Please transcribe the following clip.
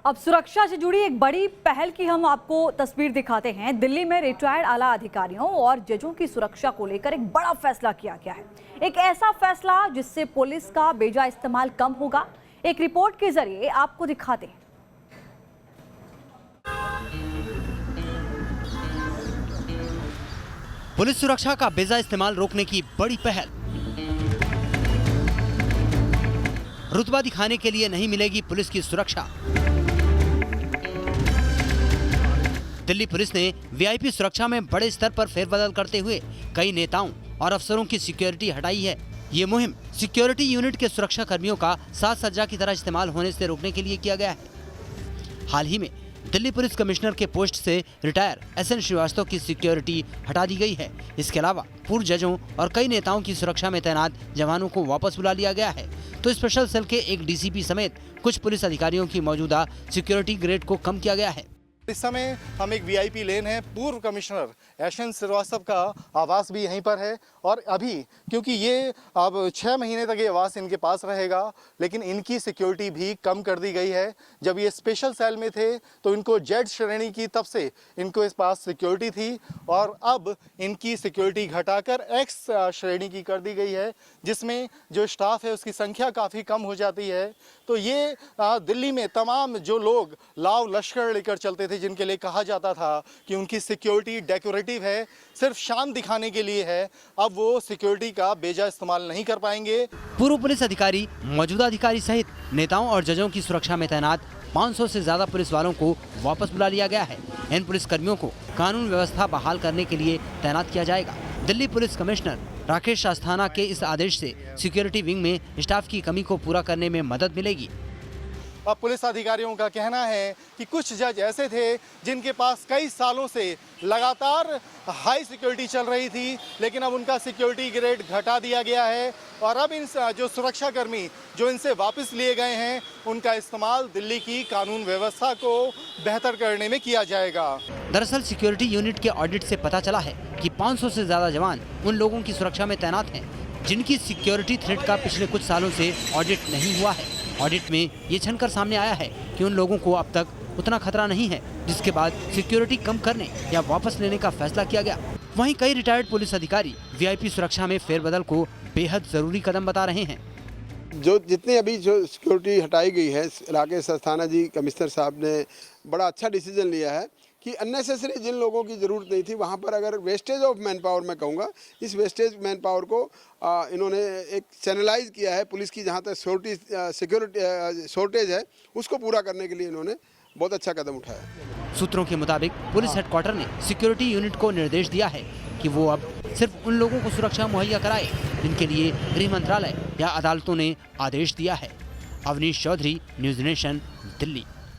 अब सुरक्षा से जुड़ी एक बड़ी पहल की हम आपको तस्वीर दिखाते हैं। दिल्ली में रिटायर्ड आला अधिकारियों और जजों की सुरक्षा को लेकर एक बड़ा फैसला किया गया है। एक ऐसा फैसला जिससे पुलिस का बेजा इस्तेमाल कम होगा। एक रिपोर्ट के जरिए आपको दिखाते हैं। पुलिस सुरक्षा का बेजा इस्तेमाल रोकने की बड़ी पहल। रुतबा दिखाने के लिए नहीं मिलेगी पुलिस की सुरक्षा। दिल्ली पुलिस ने वीआईपी सुरक्षा में बड़े स्तर पर फेरबदल करते हुए कई नेताओं और अफसरों की सिक्योरिटी हटाई है। ये मुहिम सिक्योरिटी यूनिट के सुरक्षा कर्मियों का साज सज्जा की तरह इस्तेमाल होने से रोकने के लिए किया गया है। हाल ही में दिल्ली पुलिस कमिश्नर के पोस्ट से रिटायर एसएन श्रीवास्तव की सिक्योरिटी हटा दी गई है। इसके अलावा पूर्व जजों और कई नेताओं की सुरक्षा में तैनात जवानों को वापस बुला लिया गया है। तो स्पेशल सेल के एक डीसीपी समेत कुछ पुलिस अधिकारियों की मौजूदा सिक्योरिटी ग्रेड को कम किया गया है। इस समय हम एक वीआईपी लेन है। पूर्व कमिश्नर एसएन श्रीवास्तव का आवास भी यहीं पर है और अभी क्योंकि ये अब 6 महीने तक ये आवास इनके पास रहेगा, लेकिन इनकी सिक्योरिटी भी कम कर दी गई है। जब ये स्पेशल सेल में थे तो इनको जेड श्रेणी की तब से इनको इस पास सिक्योरिटी थी और अब इनकी सिक्योरिटी घटाकर एक्स श्रेणी की कर दी गई है, जिसमें जो स्टाफ है उसकी संख्या काफ़ी कम हो जाती है। तो ये दिल्ली में तमाम जो लोग लाव लश्कर लेकर चलते थे, जिनके लिए कहा जाता था कि उनकी सिक्योरिटी डेकोरेटिव है, सिर्फ शान दिखाने के लिए है, अब वो सिक्योरिटी का बेजा इस्तेमाल नहीं कर पाएंगे। पूर्व पुलिस अधिकारी, मौजूदा अधिकारी सहित नेताओं और जजों की सुरक्षा में तैनात 500 से ज्यादा पुलिस वालों को वापस बुला लिया गया है। इन पुलिस कर्मियों को कानून व्यवस्था बहाल करने के लिए तैनात किया जाएगा। दिल्ली पुलिस कमिश्नर राकेश अस्थाना के इस आदेश से सिक्योरिटी विंग में स्टाफ की कमी को पूरा करने में मदद मिलेगी। अब पुलिस अधिकारियों का कहना है कि कुछ जज ऐसे थे जिनके पास कई सालों से लगातार हाई सिक्योरिटी चल रही थी, लेकिन अब उनका सिक्योरिटी ग्रेड घटा दिया गया है और अब इन जो सुरक्षा कर्मी जो इनसे वापस लिए गए हैं उनका इस्तेमाल दिल्ली की कानून व्यवस्था को बेहतर करने में किया जाएगा। दरअसल सिक्योरिटी यूनिट के ऑडिट से पता चला है कि 500 से ज्यादा जवान उन लोगों की सुरक्षा में तैनात हैं जिनकी सिक्योरिटी थ्रेट का पिछले कुछ सालों से ऑडिट नहीं हुआ है। ऑडिट में ये छनकर सामने आया है कि उन लोगों को अब तक उतना खतरा नहीं है, जिसके बाद सिक्योरिटी कम करने या वापस लेने का फैसला किया गया। वहीं कई रिटायर्ड पुलिस अधिकारी वीआईपी सुरक्षा में फेरबदल को बेहद जरूरी कदम बता रहे हैं। जो जितनी अभी जो सिक्योरिटी हटाई गई है, राकेश अस्थाना जी कमिश्नर साहब ने बड़ा अच्छा डिसीजन लिया है कि अननेसेसरी जिन लोगों की ज़रूरत नहीं थी वहाँ पर अगर वेस्टेज ऑफ मैन पावर, मैं कहूँगा इस वेस्टेज मैन पावर को इन्होंने एक चैनलाइज किया है। पुलिस की जहाँ तक सिक्योरिटी शॉर्टेज है उसको पूरा करने के लिए इन्होंने बहुत अच्छा कदम उठाया। सूत्रों के मुताबिक पुलिस हेडक्वार्टर ने सिक्योरिटी यूनिट को निर्देश दिया है कि वो अब सिर्फ उन लोगों को सुरक्षा मुहैया कराए जिनके लिए गृह मंत्रालय या अदालतों ने आदेश दिया है। Avneesh Chaudhary, News Nation, Delhi.